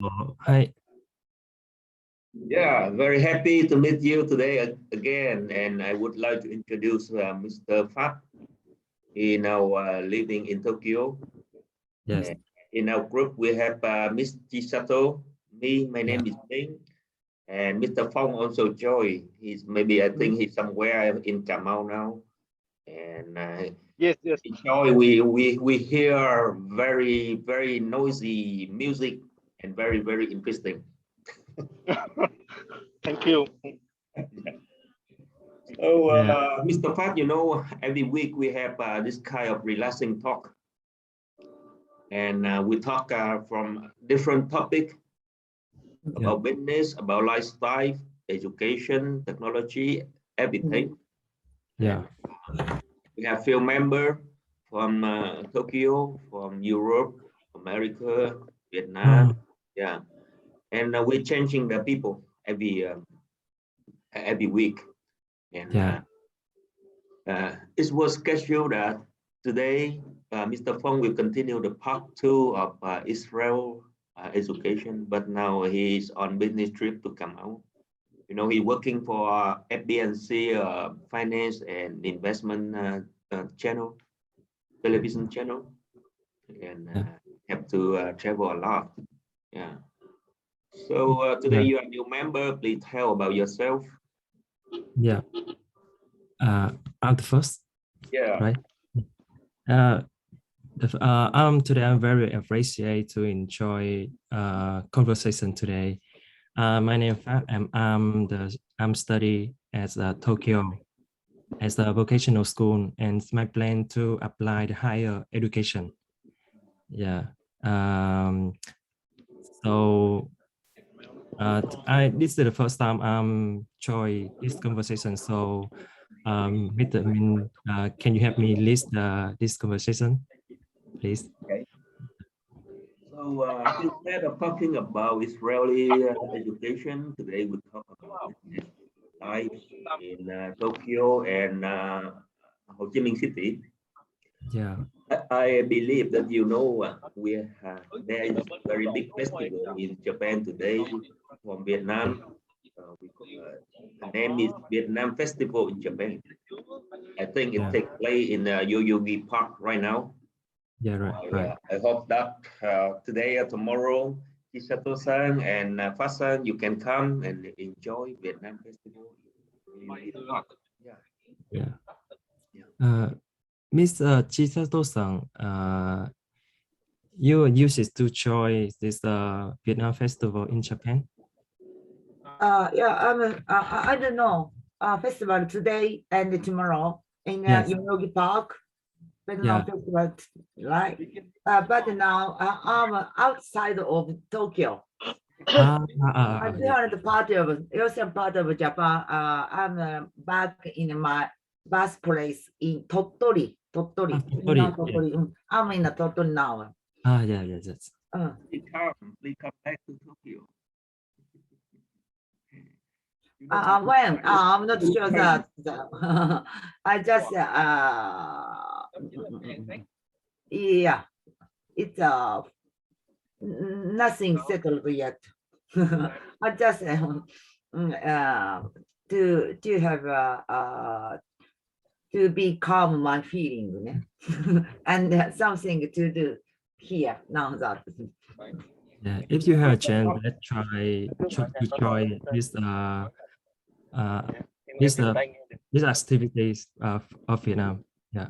Hi. Yeah, very happy to meet you today again, and I would like to introduce Mr. Phat. He now living in Tokyo. Yes. And in our group, we have Miss Chisato, my Yeah. name is Ming, and Mr. Phong also joined. I think he's somewhere in Kamau now. And Yes. Joy, we hear very noisy music and very interesting. Thank you. So, Mr. Phat, every week we have this kind of relaxing talk, and we talk from different topic about business, about lifestyle, education, technology, everything. Yeah. And we have few members from Tokyo, from Europe, America, Vietnam. Yeah, and we're changing the people every week. And it was scheduled that today Mr. Phong will continue the part 2 of Israel education, but now he's on business trip to come out. He's working for FBNC finance and investment channel, television channel, and have to travel a lot. Yeah. So today you are a new member. Please tell about yourself. Yeah. I'm the first. Yeah. Right. Today I'm very appreciate to enjoy conversation today. My name is Phat, and I'm study at Tokyo as a vocational school, and my plan to apply the higher education. Yeah. So this is the first time I'm join this conversation. So Mr. Min, can you help me list this conversation, please? Okay. So instead of talking about Israeli education, today we talk about business life in Tokyo and Ho Chi Minh City. Yeah. I believe that there is a very big festival in Japan today from Vietnam. The name is Vietnam Festival in Japan. I think it takes place in Yoyogi Park right now. Yeah, right. I hope that today or tomorrow, Chisato-san and Phat-san, you can come and enjoy Vietnam Festival in Park. Yeah. Mr. Chisato-san, you used to join this Vietnam Festival in Japan? I don't know. Festival today and tomorrow in Yoyogi Park. Festival, right? But now I'm outside of Tokyo. I'm part of Japan. I'm back in my birthplace in Tottori. Tottori. I'm in Tottori now. Yes. Please come back to Tokyo. When? I'm not sure that. I just, it's nothing settled yet. I just to have to be calm my feeling and something to do here now that. Yeah, if you have a chance, let's try to join these activities of Vietnam. Yeah.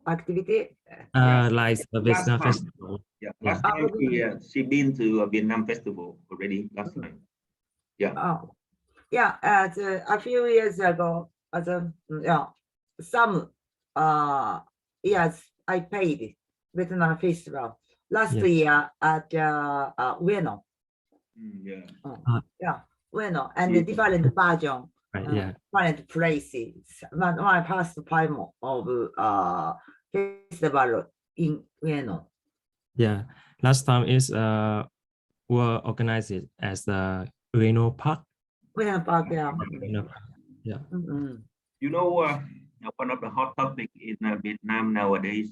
Activity? Like the Vietnam Festival. Last time she been to a Vietnam Festival already last time. A few years ago, some years I paid Vietnam Festival. Last year at Ueno. Ueno, and the different version, different places. My first time of festival in Ueno. Yeah, last time is were organized as the Ueno Park. Ueno Park, yeah. One of the hot topics in Vietnam nowadays,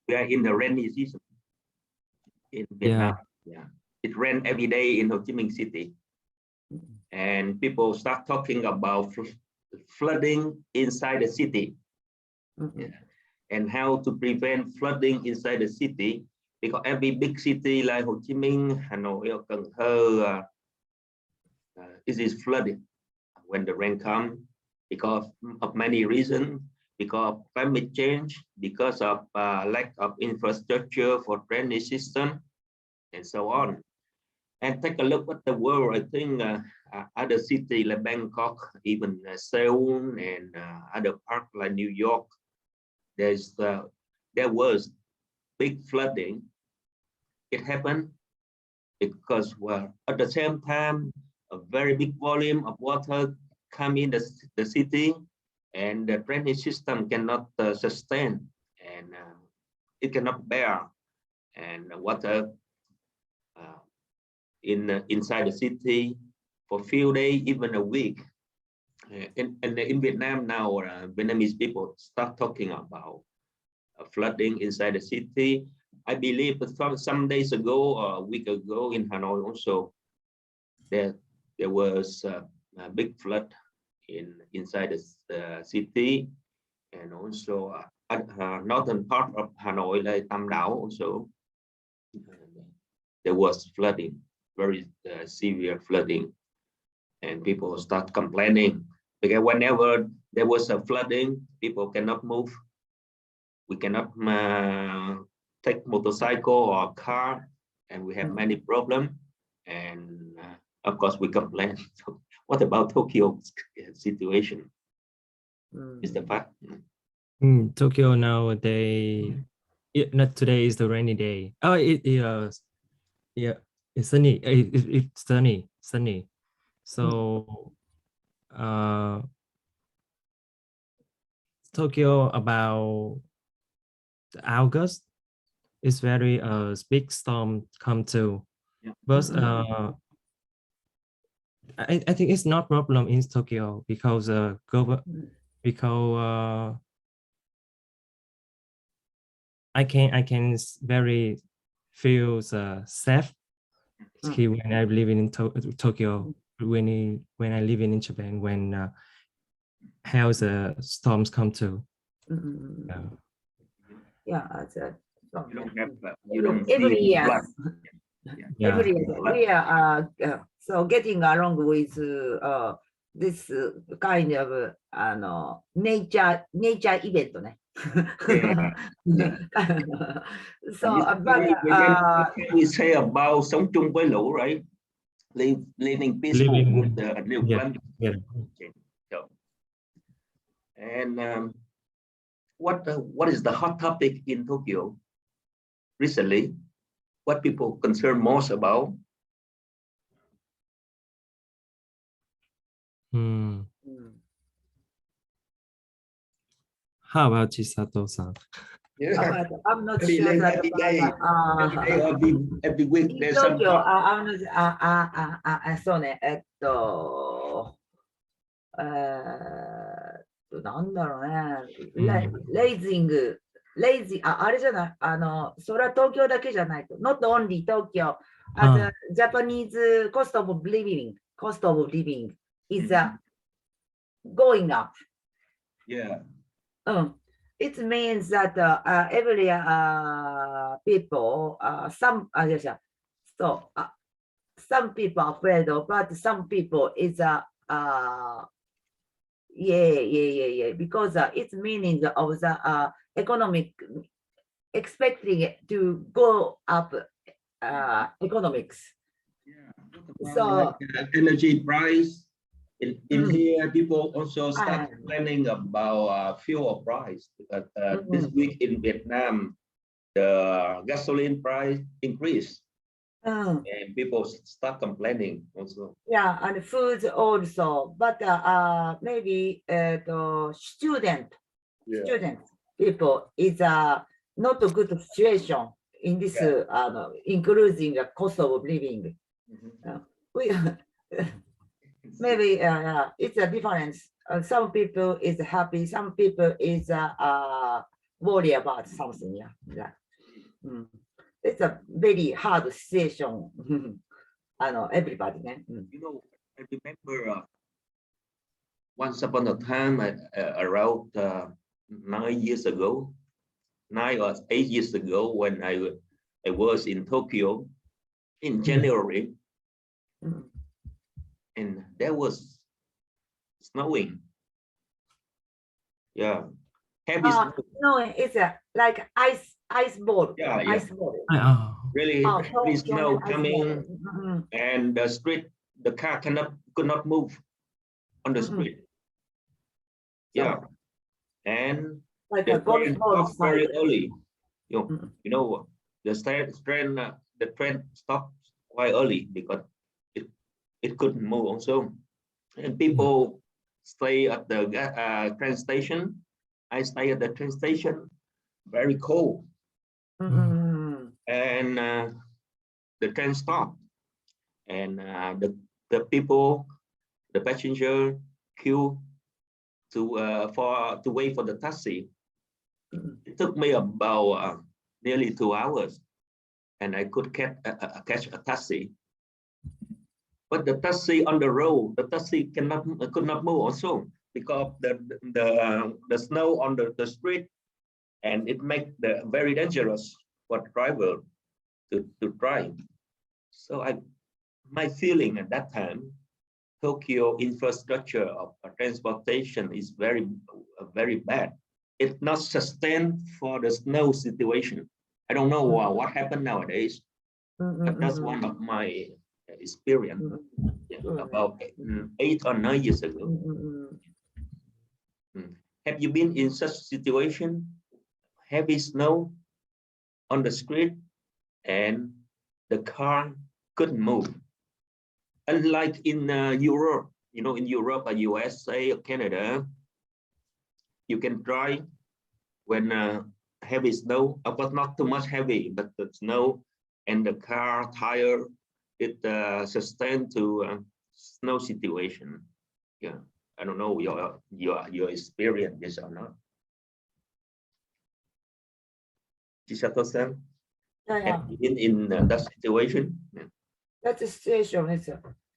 we are in the rainy season in Vietnam. Yeah, it rained every day in Ho Chi Minh City, and people start talking about flooding inside the city. Yeah. And how to prevent flooding inside the city, because every big city like Ho Chi Minh, Hanoi, or Cần Thơ, it is flooded when the rain comes because of many reasons, because of climate change, because of lack of infrastructure for drainage system, and so on. And take a look at the world. I think other cities like Bangkok, even Seoul, and other parts like New York, there was big flooding. It happened because, well, at the same time, a very big volume of water come in the city, and the drainage system cannot sustain, and it cannot bear, and water inside the city for a few days, even a week. And in Vietnam now, Vietnamese people start talking about flooding inside the city. I believe that some days ago or a week ago in Hanoi also, there was a big flood inside the city, and also northern part of Hanoi, like Tam Dao also, there was flooding, very severe flooding, and people start complaining because whenever there was a flooding, people cannot move. We cannot take motorcycle or car, and we have many problems. And of course, we complain. So what about Tokyo situation? Is the fact? Tokyo nowadays, not today is the rainy day. Oh, yeah, it's sunny. It's sunny. So, Tokyo about August is very big storm come to, but I think it's not problem in Tokyo because I can very feel safe when I live in Tokyo, when I live in Japan, when how the storms come to. You don't every year. Yeah. Every year we are so getting along with this kind of nature event. So we say about sống chung với lũ, right? Living peaceful with the new climate. So, and what is the hot topic in Tokyo recently? What people concern most about? How about Chisato-san? Yeah. I'm not sure that every day every week there's some. Tokyo, lazy あれじゃないそれは東京だけじゃないと not only Tokyo as a Japanese cost of living is going up. Yeah. It means that every people some people are afraid of, but some people is because it's meaning of the economic expecting it to go up economics. Yeah. So like, energy price in here, people also start planning about fuel price. This week in Vietnam, the gasoline price increased. And people start complaining also. Yeah, and food also, but maybe the student people is not a good situation in this, including the cost of living. Maybe it's a difference. Some people is happy, some people is worried about something. it's a very hard situation. Everybody. You know, I remember once upon a time, around 9 years ago, 9 or 8 years ago, when I was in Tokyo in January, and there was snowing. Yeah, heavy snow. No, it's like ice ball. Yeah, yeah. Ice ball. Really heavy snow coming, and the street, the car could not move on the street. Yeah, and like the a golf train ball stopped very size. early. You know, the train stopped quite early because it couldn't move also, and people stay at the train station. I stay at the train station, very cold, and the train stopped, and the people, the passenger queue to wait for the taxi. It took me about nearly 2 hours, and I could catch a taxi. But the taxi on the road, the taxi could not move also because the snow on the street, and it makes the very dangerous for driver to drive. So my feeling at that time, Tokyo infrastructure of transportation is very bad. It's not sustained for the snow situation. I don't know what happened nowadays. But that's one of my experience about 8 or 9 years ago. Have you been in such situation? Heavy snow on the street and the car couldn't move. Unlike in Europe, you know, in Europe or USA or Canada, you can drive when heavy snow, but not too much heavy, but the snow and the car tire, it sustained to snow situation. Yeah, I don't know your experience this or not. Chisato-san, have you been in that situation? That situation is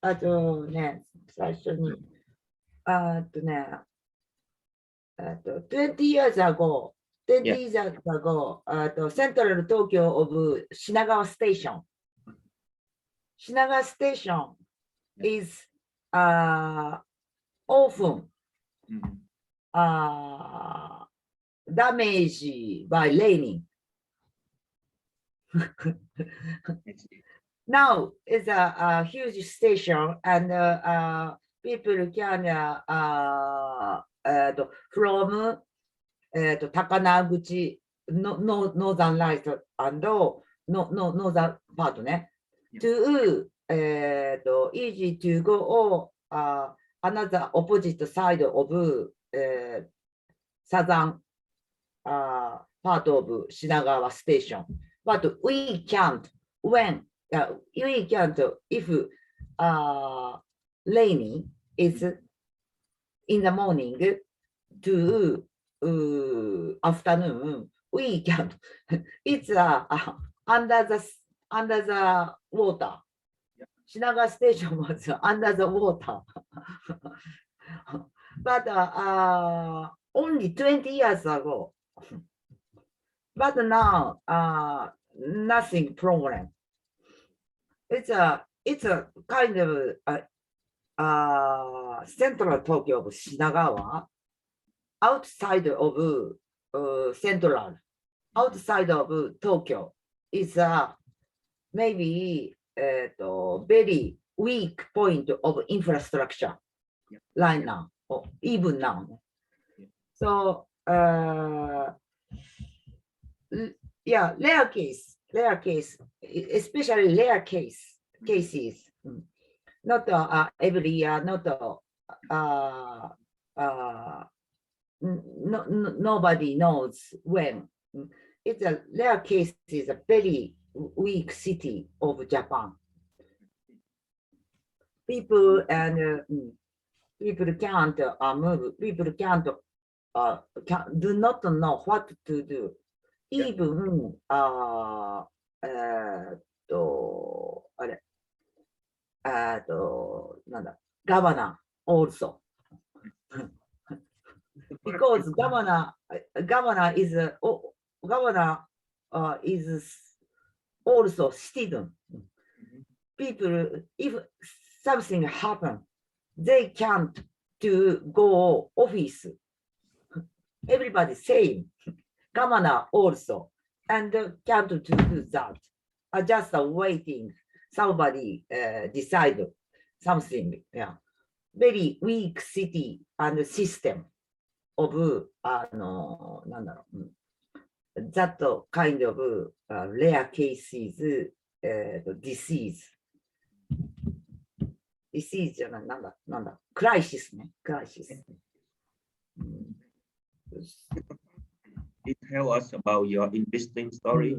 あとね、最初に、20 years ago, 20 years ago, Central Tokyo of Shinagawa Station. Shinagawa Station is often damaged by raining. Now it's a huge station, and people can from Takanaguchi, northern light and northern part, to easy to go another opposite side of southern part of Shinagawa Station. But we can't when we can't if rainy is in the morning to afternoon. We can't. It's under the water. Shinagawa Station was under the water. But only 20 years ago. But now nothing problem. It's a kind of central Tokyo of Shinagawa, outside of central, outside of Tokyo is maybe very weak point of infrastructure right now, or even now. So yeah, rare case, especially rare cases, not every year, not nobody knows when. It's a rare case, is a very weak city of Japan. People and people can't move. People can't do not know what to do. Even あれ、なんだ、governor also. Because governor is also citizen. People, if something happen, they can't to go office. Everybody same. Governor also, and can't do that. Just waiting. Somebody decide something. Yeah, very weak city and system of that kind of rare cases disease じゃない、なんだ、クライシスね、クライシス。It tell us about your interesting story,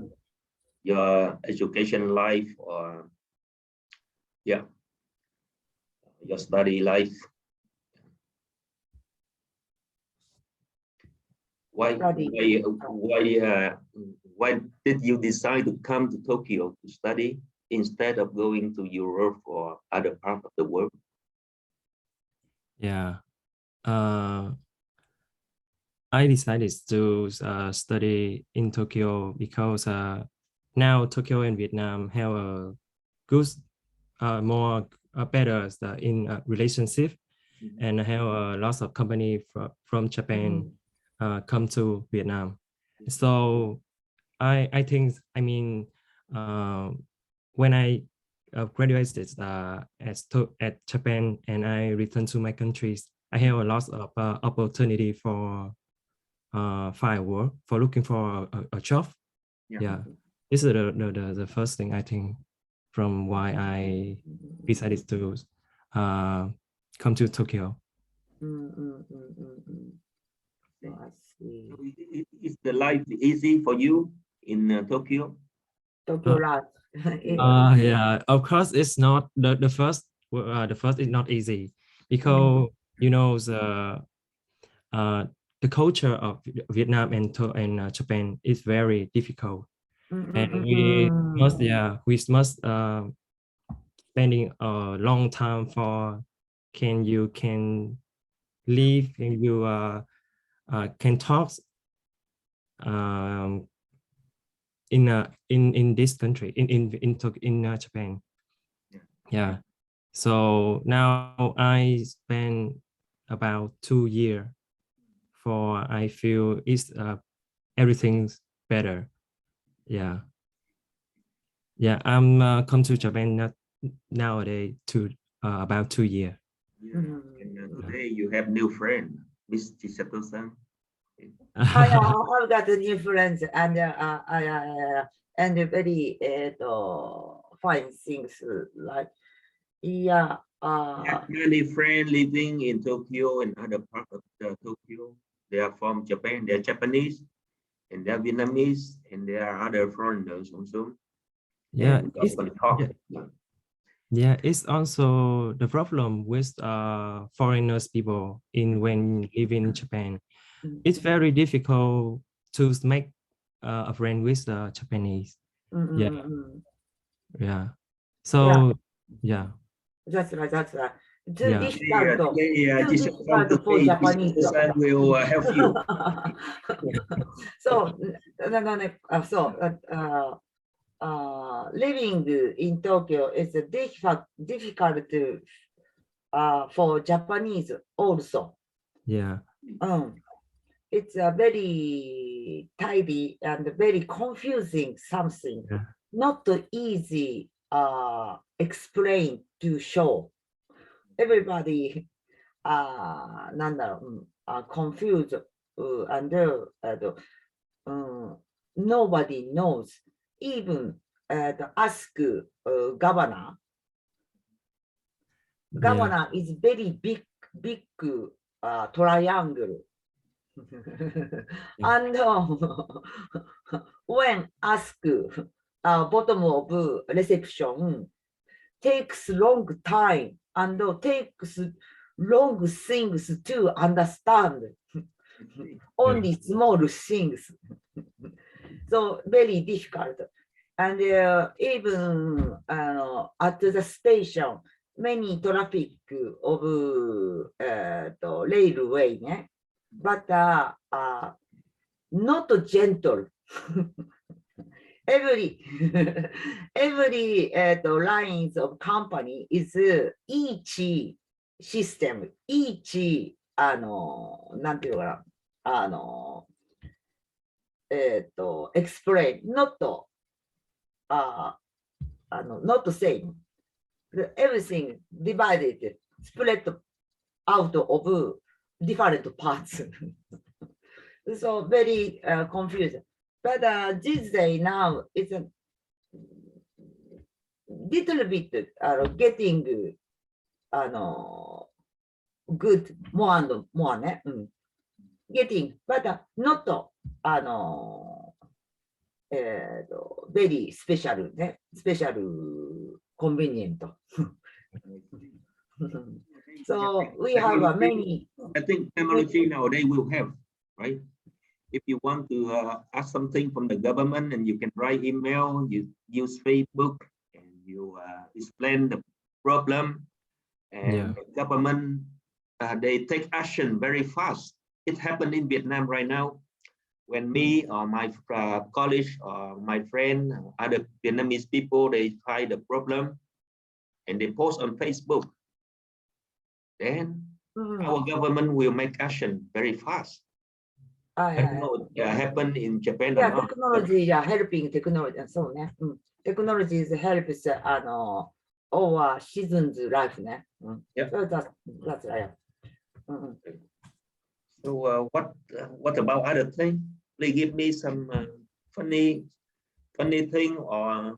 your education life, or yeah, your study life. Why did you decide to come to Tokyo to study instead of going to Europe or other part of the world? Yeah, I decided to study in Tokyo because now Tokyo and Vietnam have a good, more better in relationship, and have lots of company from Japan come to Vietnam. So I think, I mean, when I graduated at Japan and I returned to my countries, I have a lot of opportunity for find work, for looking for a job. Yeah, this is the first thing I think from why I decided to come to Tokyo. I see. Is the life easy for you in Tokyo? Tokyo life. Yeah, of course it's not the first. The first is not easy because you know the culture of Vietnam and Japan is very difficult, and we must spending a long time for can live and you can talk in this country in Japan. Yeah, so now I spend about 2 years for I feel it's everything's better. Yeah, I'm come to Japan nowadays to about 2 years. And today you have new friend, Miss Chisato-san. I've got a new friends and very fine things like many friends living in Tokyo and other parts of Tokyo. They are from Japan. They are Japanese, and they are Vietnamese, and there are other foreigners also. Yeah, it's also the problem with foreigners people when living in Japan. It's very difficult to make a friend with Japanese. Yeah. So yeah. That's right. Yeah. Too difficult for Japanese. Will help you. So living in Tokyo is difficult for Japanese also. Yeah. It's a very tidy and very confusing something. Yeah. Not easy explain to show. Everybody confused and nobody knows. Even ask governor. Governor is very big triangle. And when ask bottom of reception, takes long time and takes long things to understand. Only small things. So very difficult. And even at the station, many traffic of railway, but not gentle. every lines of company is each system, each なんていうかな、explain, not not same. Everything divided, split out of different parts. So very confused. But this day now it's a little bit getting good, more and more, getting, but not very special, special convenient. So we have many. I think technology nowadays will have, right? If you want to ask something from the government, and you can write email, you use Facebook, and you explain the problem, and the government they take action very fast. It happened in Vietnam right now. When me or my college or my friend, other Vietnamese people, they try the problem and they post on Facebook, then our government will make action very fast. I don't know what happened in Japan. Yeah, technology, helping technology. So, technology helps our citizens' life. Yeah. So that's right. So what about other things? Please give me some funny thing or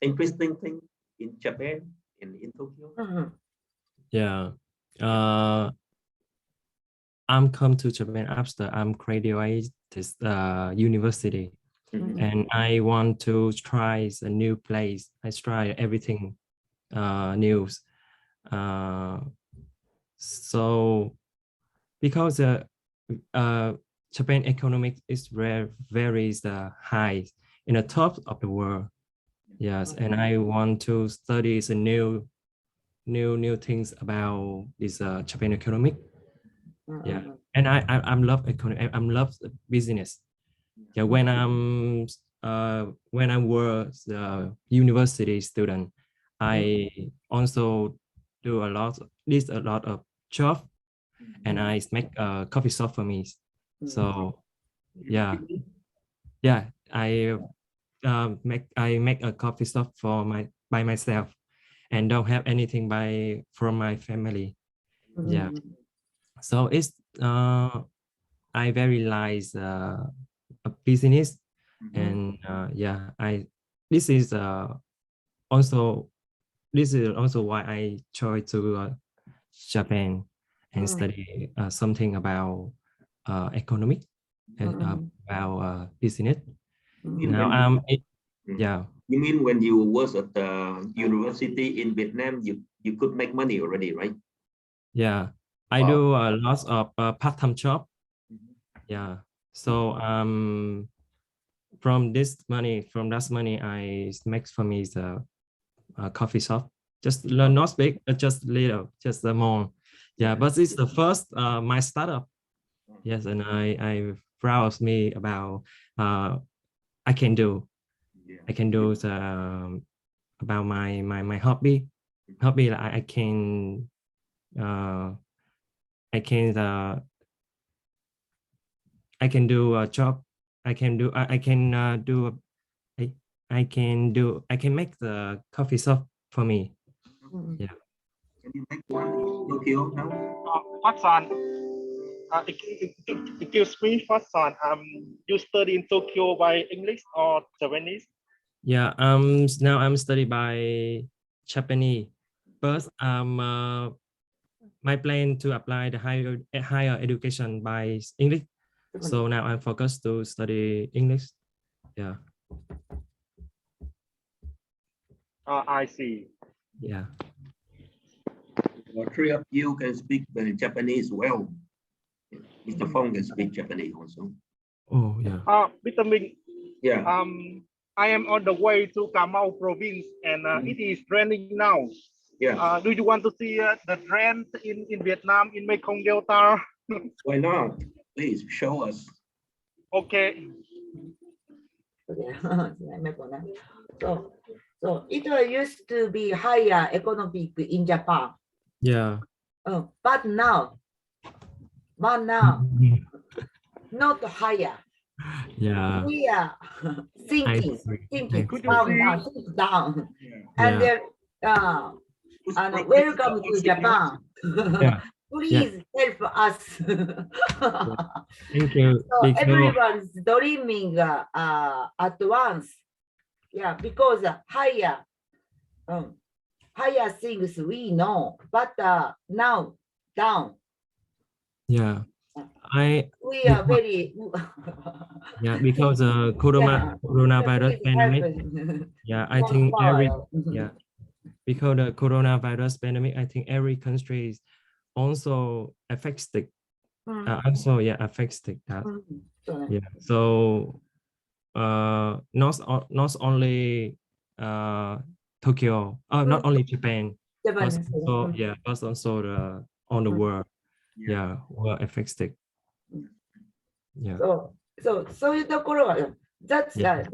interesting thing in Japan, in Tokyo. Yeah. I'm come to Japan after I'm graduated this university, and I want to try a new place. I try everything new. So because Japan economic is very high in the top of the world. Yes, and I want to study the new things about this Japan economic. Yeah, and I love economy. I love business. Yeah, when I was a university student, I also do a lot of job, and I make a coffee shop for me. So yeah, I make a coffee shop by myself, and don't have anything from my family. Yeah, so it's I very like a business, and yeah, this is also why I chose to Japan and study something about economic and about business. Now yeah. You mean when you was at the university in Vietnam, you could make money already, right? Yeah, I do a lot of part-time job. Yeah, so from that money I make for me the coffee shop, just not big, just little, just small. Yeah, but it's the first my startup. Yes, and I proud of me about I can do the about my hobby like I can I can do a job. I can make the coffee shop for me. Yeah. Can you make one in Tokyo now? Fatsan, excuse me, Fatsan. You study in Tokyo by English or Japanese? Yeah. Now I'm studying by Japanese, but my plan to apply the higher education by English. So now I'm focused to study English. Yeah. I see. Yeah. Well, three of you can speak Japanese well. Mr. Phong can speak Japanese also. Oh yeah. Mr. Minh. Yeah. I am on the way to Cà Mau province, and it is raining now. Yeah. Do you want to see the rain in Vietnam in Mekong Delta? Why not? Please show us. Okay. So it used to be higher economic in Japan. Yeah. But now not higher. Yeah. We are thinking down. And then welcome to Japan. Yeah. Please help us. Thank you. So everyone's dreaming at once. Yeah, because higher things we know, but now down. Yeah. We are very yeah, because coronavirus pandemic. Yeah, I think because the coronavirus pandemic, I think every country is also affects the affects that. Yeah. So not only Tokyo, not only Japan, but also on the world. Yeah, were affected. Yeah. Soいうところは that's right.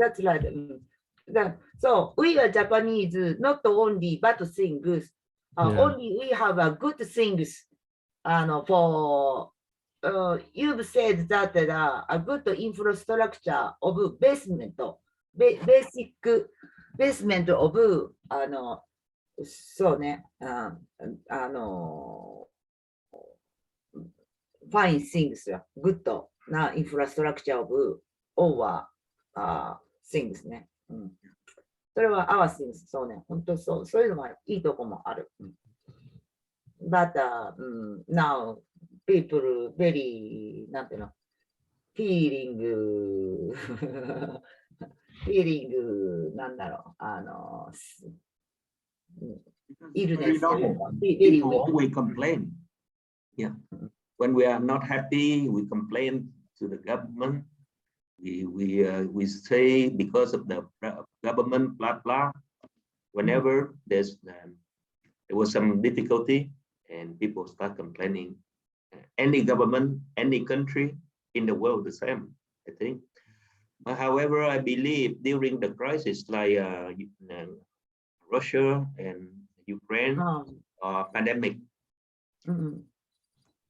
So we are Japanese, not only bad things. Only we have a good things. For you've said that a good infrastructure of basic basement of fine things, good infrastructure of over things ね。それは our things、そうね。本当そういうのはいいとこもある。But now people very なんていうの feeling なんだろうillness. People always complain. Yeah. When we are not happy, we complain to the government. We say because of the government, blah blah. Whenever there was some difficulty, and people start complaining. Any government, any country in the world, the same, I think. However, I believe during the crisis like Russia and Ukraine pandemic,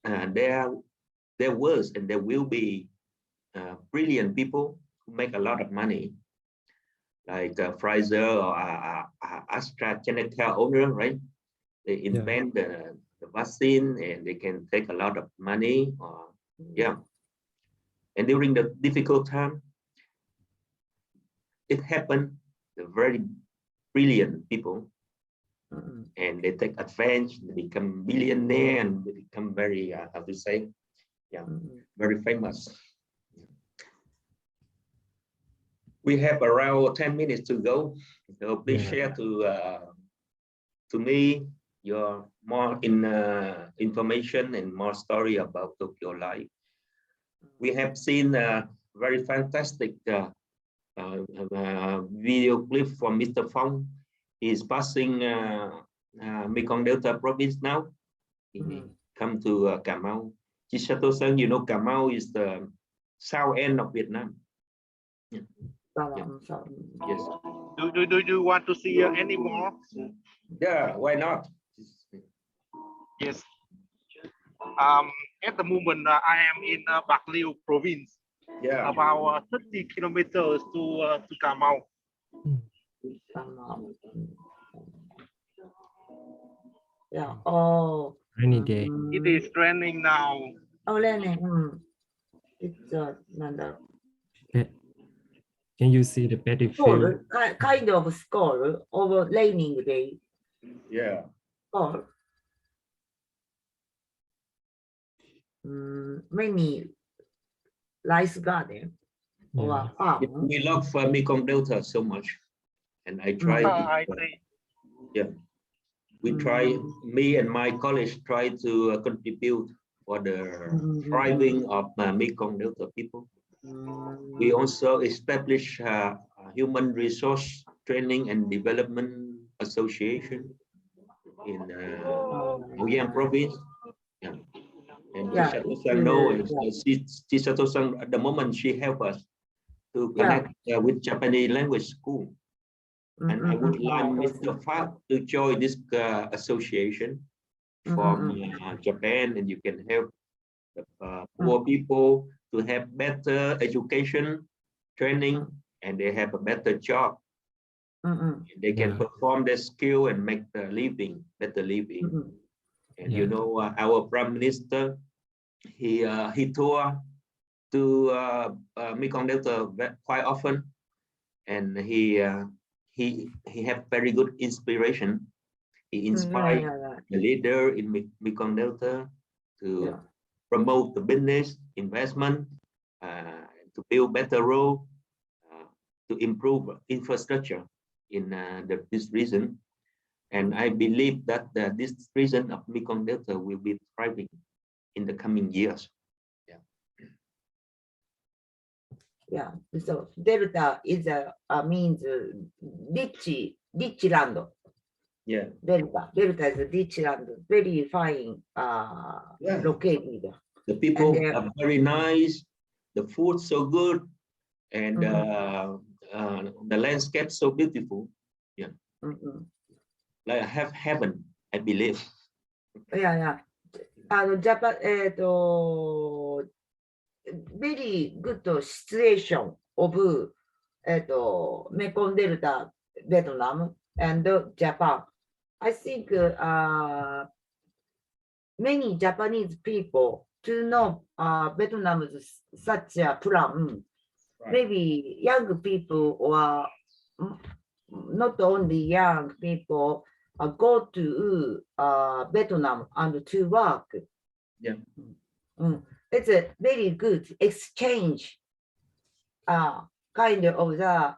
there was and there will be brilliant people who make a lot of money, like Pfizer or AstraZeneca owner, right? They invent the vaccine and they can take a lot of money. And during the difficult time, it happened. The very brilliant people, and they take advantage. They become billionaire and they become very how to say, very famous. We have around 10 minutes to go. So please share to me your more information and more story about Tokyo life. We have seen a very fantastic video clip from Mr. Phong. He is passing Mekong Delta province now. He come to Cà Mau. Chisato-san, you know, Cà Mau is the south end of Vietnam. Yes. Do you want to see any more? Yeah, why not? Yes. At the moment, I am in Bạc Liêu province. Yeah. About 30 kilometers to Cà Mau. Yeah. Oh. Rainy day. It is raining now. Oh, raining. It's Can you see the battlefield? Kind of score over raining day. Yeah. Or many rice garden or farm. We love Mekong Delta so much, and I try. We try. Me and my college try to contribute for the thriving of Mekong Delta people. We also establish Human Resource Training and Development Association in Nguyen Province. Yeah. And Chisato-san knows Chisato-san at the moment she helped us to connect with Japanese language school. And I would like Mr. Phat to join this association from Japan, and you can help the poor people to have better education, training, and they have a better job. They can perform their skill and make the living, better living. And you know, our Prime Minister, he toured to Mekong Delta quite often, and he have very good inspiration. He inspired the leader in Mekong Delta to promote the business, investment, to build better road, to improve infrastructure in this region. And I believe that this region of Mekong Delta will be thriving in the coming years. Yeah, so Delta is means rich land. Yeah, Delta is a rich land, very fine located. The people are very nice, the food so good, and the landscape so beautiful. Yeah, like have heaven, I believe. Yeah. Japan, very good situation of Mekong Delta, Vietnam, and Japan. I think many Japanese people to know Vietnam's such a plan. Maybe young people or not only young people go to Vietnam and to work. Yeah. It's a very good exchange kind of the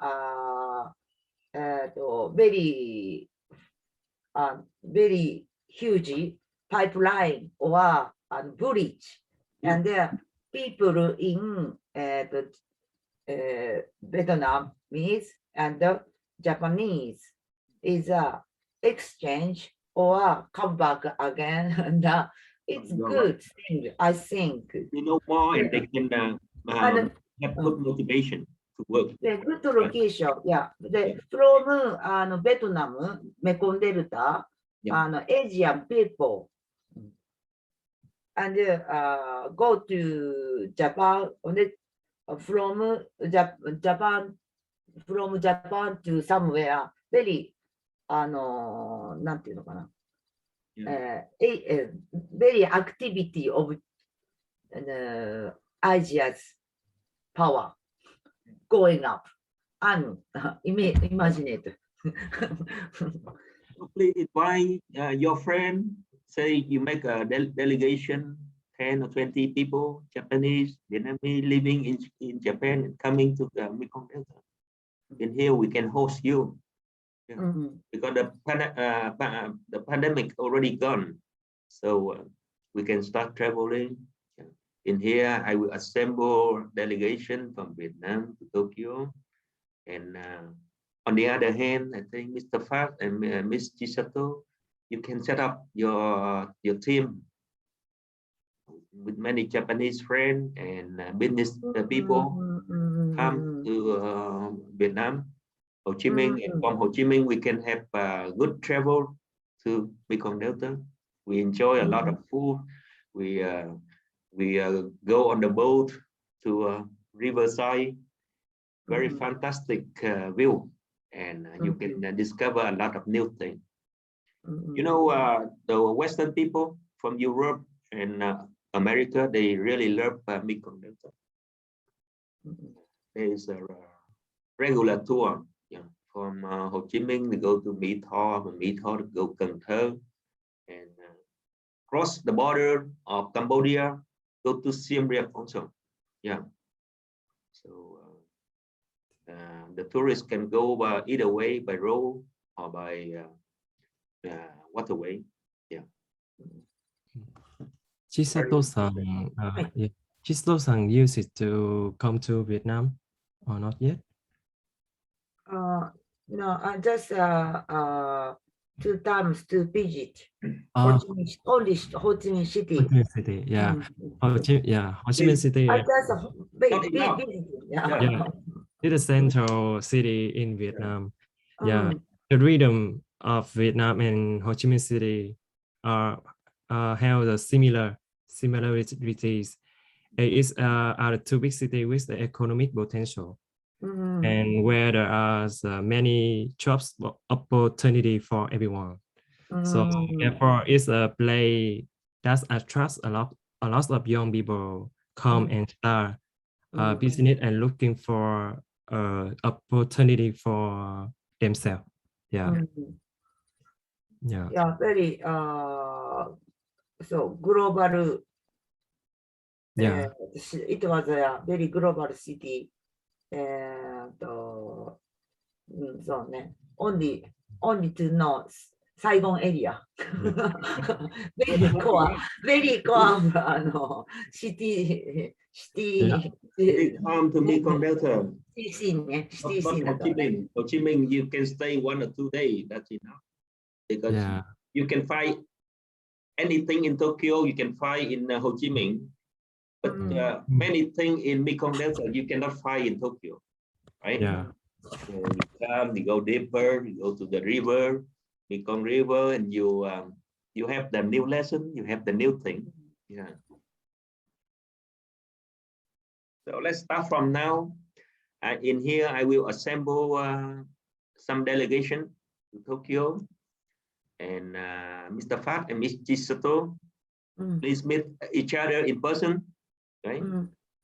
very huge pipeline or bridge, and there people in Vietnamese and Japanese is exchange or come back again, and it's good thing, I think. You know more, and they can have good motivation to work. The good location, from Vietnam, Mekong Delta, Asian people, and go to Japan, from Japan to somewhere very なんていうのかな、very activity of Asia's power going up and imagine it. Please invite your friend. Say you make a delegation, 10 or 20 people, Japanese, Vietnamese living in Japan and coming to the Mekong Delta. In here we can host you. Because the pandemic already gone, so we can start traveling. In here, I will assemble delegation from Vietnam to Tokyo, and on the other hand, I think Mr. Phat and Ms. Chisato, you can set up your team with many Japanese friends and business people come to Vietnam. Ho Chi Minh, and from Ho Chi Minh we can have good travel to Mekong Delta. We enjoy a lot of food. We go on the boat to riverside, very fantastic view, and you can discover a lot of new things. You know, the Western people from Europe and America, they really love Mekong Delta. There is a regular tour. From Ho Chi Minh we go to Mỹ Tho, from Mỹ Tho to go Cần Thơ, and cross the border of Cambodia, go to Siem Reap also. So the tourists can go by either way, by road or by waterway. Chisato-san, Chisato-san used to come to Vietnam or not yet? No, I just 2 times to visit Oh, only Ho Chi Minh City. Ho Chi Minh City, yeah. Ho Chi Minh City, I just Not big enough. visiting. yeah, it's a central city in Vietnam. Yeah, Mm, the rhythm of Vietnam and Ho Chi Minh City are have the similarities. It is are two big cities with the economic potential, and where there are many jobs opportunity for everyone. So therefore, it's a place that attracts a lot of young people come and start business and looking for opportunity for themselves. Yeah, yeah, yeah, very so global. yeah, It was a very global city. And so only to know Saigon area. very core city Big harm to Mekong Delta. scene, Not Ho Chi Minh. Ho Chi Minh, you can stay 1 or 2 days. That's enough. Because yeah, you can find anything in Tokyo, you can find in Ho Chi Minh. But many things in Mekong Delta you cannot find in Tokyo, right? yeah, So you come, you go deeper, you go to the river, Mekong River, and you have the new lesson, you have the new thing. Yeah. So let's start from now. In here, I will assemble some delegation to Tokyo, and Mr. Phat and Ms. Chisato, please meet each other in person, right?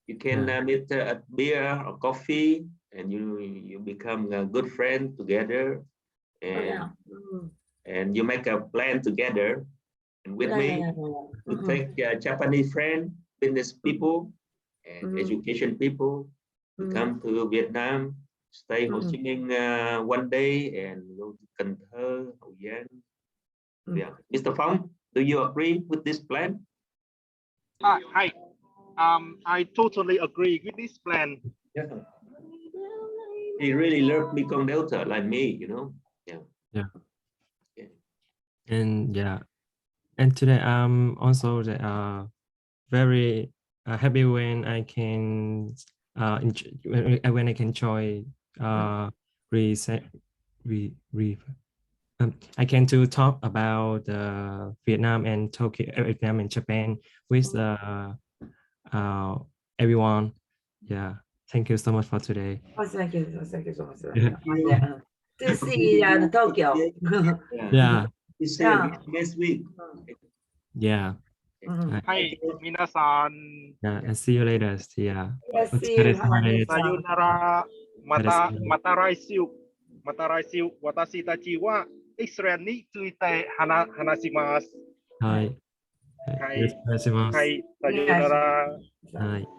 You can meet at beer or coffee, and you become a good friend together, and you make a plan together. And with me, to take Japanese friend, business people, and education people to come to Vietnam, stay Ho Chi Minh 1 day, and go to Cần Thơ, Hậu Giang. Yeah, Mr. Phong, do you agree with this plan? Hi. I totally agree with this plan. Yeah. He really loved Mekong Delta like me, you know. Yeah. yeah, and yeah, and today I'm also very happy when I can when I can join I can to talk about Vietnam and Tokyo, Vietnam and Japan with everyone. Yeah, thank you so much for today. Thank you so much. Yeah. To see Tokyo. Yeah, We see you next week. yeah. Hi, minasan. Yeah, and see you later. Yeah. See you. Sayonara. Mataraisiu. Watashi tachi wa Israel ni tsuite hanashimasu. Hi. Hi. Yes, Hi. Sayonara. Hi.